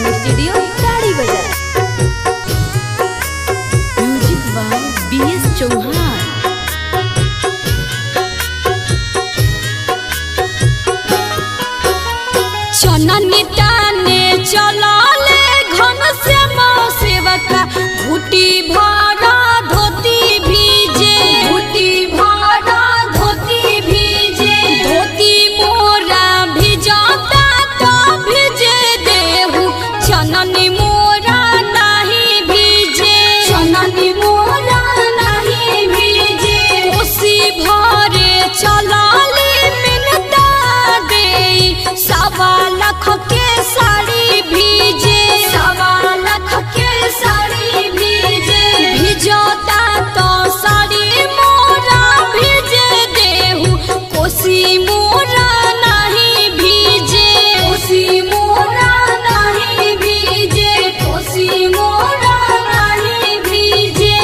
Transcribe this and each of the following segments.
Recording studio गाड़ी बाजार। Music by BS Chauhan. चननी ताने चलाले घन श्याम सेवका घुटी भरा धोती भीजे, घुटी भरा धोती भीजे, धोती मोरा भिजता तो भिजे देहु चननी मोरा नहीं भीजे, चननी मोरा नहीं भीजे। कोसी भरे चलाले मिनता दे सवा लाख के साड़ी भीजे, सवा लाख के साड़ी भीजे। भिजता तो साड़ी मोरा भीजे देहु कोसी मोरा नहीं भीजे, कोसी मोरा नहीं भीजे, कोसी मोरा नहीं भीजे।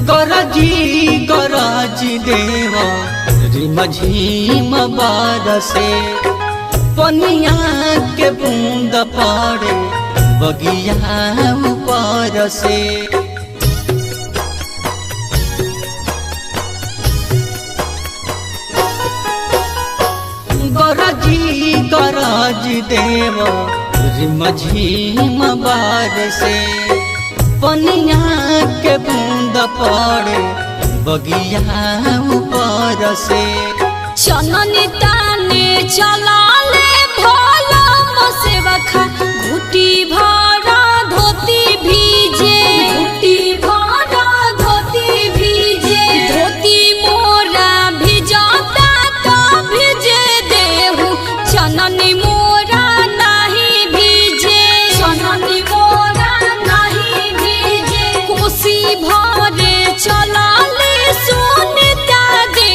गरजी गरजी देव रिमझिम बरसे पनिया के बूंद पड़े बगिया ऊपर से। गरजी गरजी देव रिमझिम बरसे पनिया के बूंद पड़े बगिया ऊपर से। चननी ताने चलाले भोला सेवका घुटी भरा धोती भीजे, घुटी भरा धोती भीजे। धोती मोरा भिजता तो भिजे देहु चननी मोरा नहीं भीजे, चननी मोरा नहीं भीजे। कोसी भरे चलाले सुनीता दे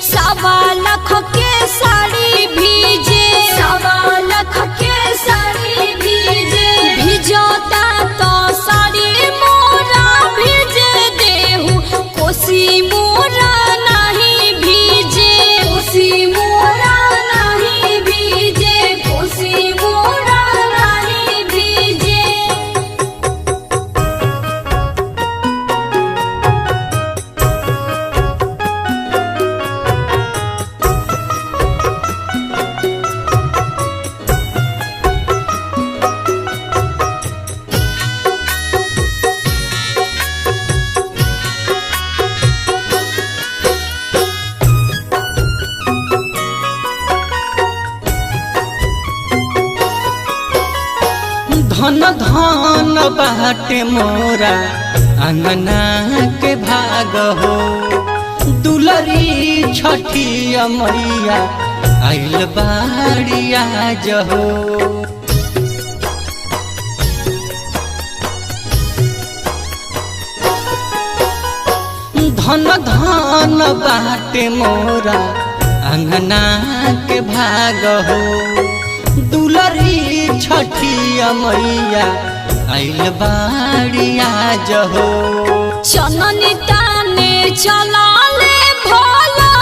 सवा लाख के साड़ी भीजे, सवा लाख के साड़ी भीजे। भिजता तो साड़ी मोरा भीजे देहु कोसी मोरा नहीं भीजे, कोसी मोरा नहीं भीजे, कोसी मोरा नहीं भीजे। धन धन बाटे मोरा अंगना के भाग हो दुलरी छठी मैया आइल बाड़ी आज हो। धन धन बाटे मोरा अंगना के भाग हो दुलरी छठी मैया आइल बाड़ी आज हो। चननी ताने चलाले भोला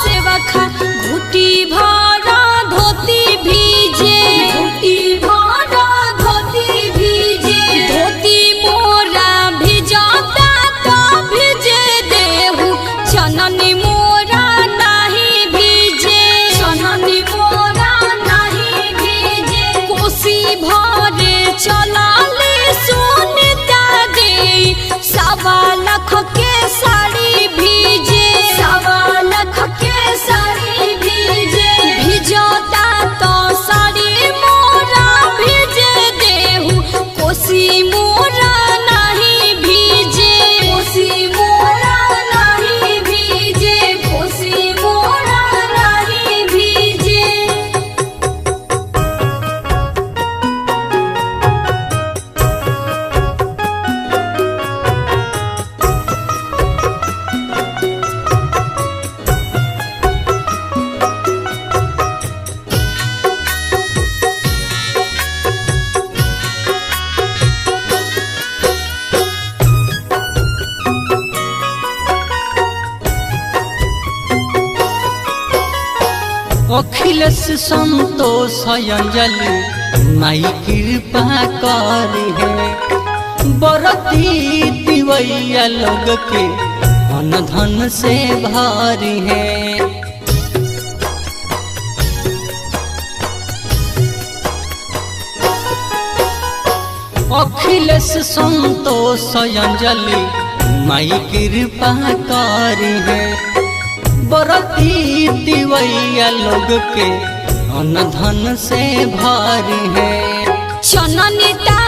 सेवका घुटी भरा धोती भीजे, घुटी भरा धोती भीजे। धोती मोरा भिजता तो भिजे देहु चननी मोरा नहीं भीजे, चननी मोरा नहीं भीजे। कोसी भरे चलाले सुनीता दे सवा लाख के साड़ी भीजे, सवा लाख के साड़ी भीजे। भिजता तो साड़ी मोरा अखिलेश संतोष अंजलि माई कृपा करी है बरती दिवैया लोग के अन धन से भरी है। अखिलेश संतोष अंजलि माई कृपा करी है बरती दिवैया लोग के अन धन से भरी है। चननिता